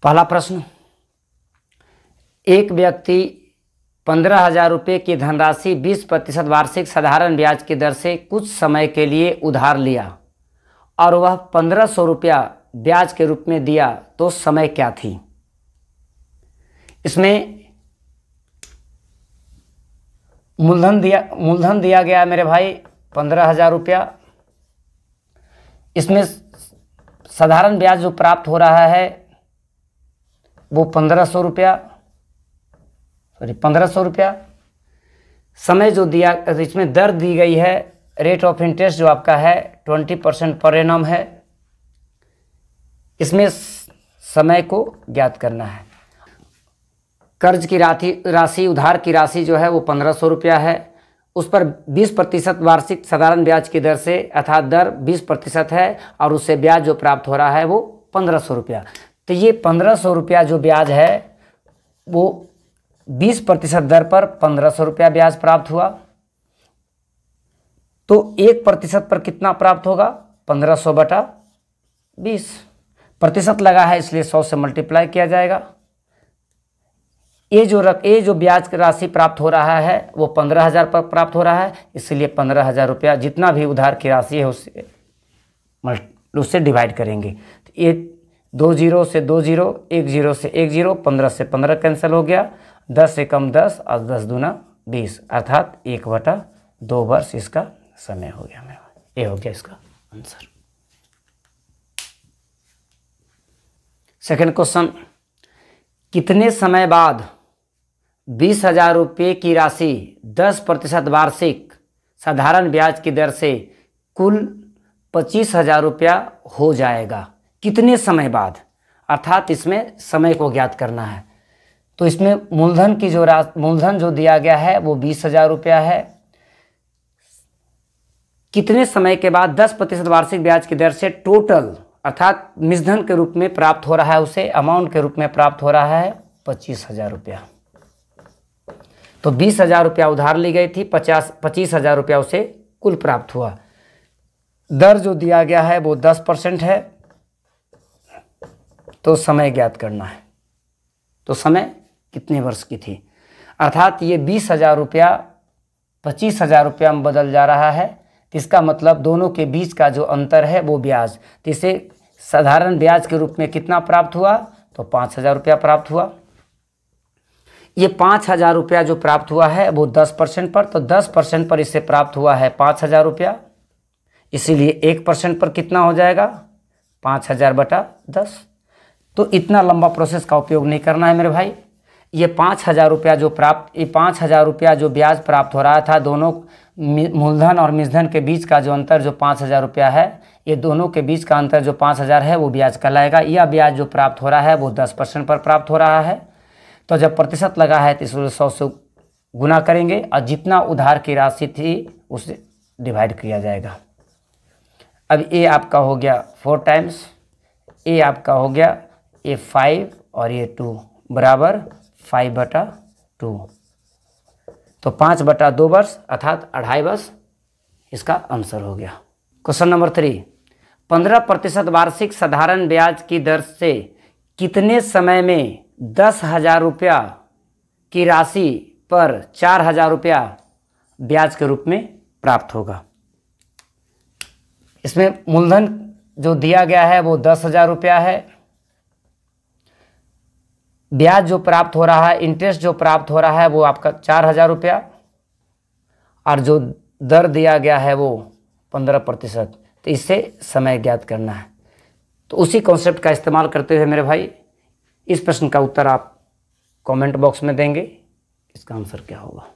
पहला प्रश्न, एक व्यक्ति 15,000 रुपये की धनराशि 20% वार्षिक साधारण ब्याज की दर से कुछ समय के लिए उधार लिया और वह 1,500 रुपया ब्याज के रूप में दिया, तो समय क्या थी? इसमें मूलधन दिया गया है मेरे भाई 15,000 रुपया। इसमें साधारण ब्याज जो प्राप्त हो रहा है वो 1,500 रुपया। समय जो दिया, इसमें दर दी गई है, रेट ऑफ इंटरेस्ट जो आपका है 20% पर एनम है। इसमें समय को ज्ञात करना है। कर्ज की राशि उधार की राशि जो है वो 1,500 रुपया है। उस पर 20% वार्षिक साधारण ब्याज की दर से, अर्थात दर 20% है और उससे ब्याज जो प्राप्त हो रहा है वो 1,500 रुपया। तो ये 1,500 रुपया जो ब्याज है वो 20% दर पर 1,500 रुपया ब्याज प्राप्त हुआ। तो 1% पर कितना प्राप्त होगा? 1,500 बटा 20। प्रतिशत लगा है इसलिए 100 से मल्टीप्लाई किया जाएगा। ये जो ब्याज की राशि प्राप्त हो रहा है वो 15,000 पर प्राप्त हो रहा है, इसलिए 15,000 रुपया जितना भी उधार की राशि है उससे डिवाइड करेंगे। तो ये 2 0 से 2 0, 1 0 से 1 0, 15 से 15 कैंसिल हो गया, 10 से कम 10 और 10 दूना 20, अर्थात 1/2 वर्ष इसका समय हो गया मेरा। ये हो गया इसका आंसर। सेकंड क्वेश्चन, कितने समय बाद 20,000 रुपये की राशि 10% वार्षिक साधारण ब्याज की दर से कुल 25,000 रुपया हो जाएगा? कितने समय बाद, अर्थात इसमें समय को ज्ञात करना है। तो इसमें मूलधन जो दिया गया है वो 20,000 रुपया है। कितने समय के बाद 10% वार्षिक ब्याज की दर से टोटल, अर्थात मिश्रधन के रूप में प्राप्त हो रहा है, उसे अमाउंट के रूप में प्राप्त हो रहा है 25,000 रुपया। तो 20,000 रुपया उधार ली गई थी, 25,000 रुपया उसे कुल प्राप्त हुआ। दर जो दिया गया है वो 10% है। तो समय ज्ञात करना है। तो समय कितने वर्ष की थी, अर्थात ये 20,000 रुपया 25,000 रुपया में बदल जा रहा है। इसका मतलब दोनों के बीच का जो अंतर है वो ब्याज, तो इसे साधारण ब्याज के रूप में कितना प्राप्त हुआ? तो 5,000 रुपया प्राप्त हुआ। ये 5,000 रुपया जो प्राप्त हुआ है वो 10% पर, तो 10% पर इससे प्राप्त हुआ है 5,000 रुपया, इसीलिए 1% पर कितना हो जाएगा? 5,000 बटा 10। तो इतना लंबा प्रोसेस का उपयोग नहीं करना है मेरे भाई। ये 5,000 रुपया जो 5,000 रुपया जो ब्याज प्राप्त हो रहा था, दोनों मूलधन और मिश्रधन के बीच का जो अंतर जो 5,000 रुपया है, ये दोनों के बीच का अंतर जो 5,000 है वो ब्याज कहलाएगा। यह ब्याज जो प्राप्त हो रहा है वो 10% पर प्राप्त हो रहा है। तो जब प्रतिशत लगा है तो इसको 100 से गुना करेंगे और जितना उधार की राशि थी उसे डिवाइड किया जाएगा। अब ये आपका हो गया 4 टाइम्स, ये आपका हो गया ये 5 और ये 2 बराबर 5/2। तो 5/2 वर्ष अर्थात 2.5 वर्ष इसका आंसर हो गया। क्वेश्चन नंबर 3, 15% वार्षिक साधारण ब्याज की दर से कितने समय में 10,000 रुपया की राशि पर 4,000 रुपया ब्याज के रूप में प्राप्त होगा? इसमें मूलधन जो दिया गया है वो 10,000 रुपया है। ब्याज जो प्राप्त हो रहा है, इंटरेस्ट जो प्राप्त हो रहा है वो आपका 4,000 रुपया, और जो दर दिया गया है वो 15%। तो इससे समय ज्ञात करना है। तो उसी कॉन्सेप्ट का इस्तेमाल करते हुए मेरे भाई इस प्रश्न का उत्तर आप कमेंट बॉक्स में देंगे। इसका आंसर क्या होगा?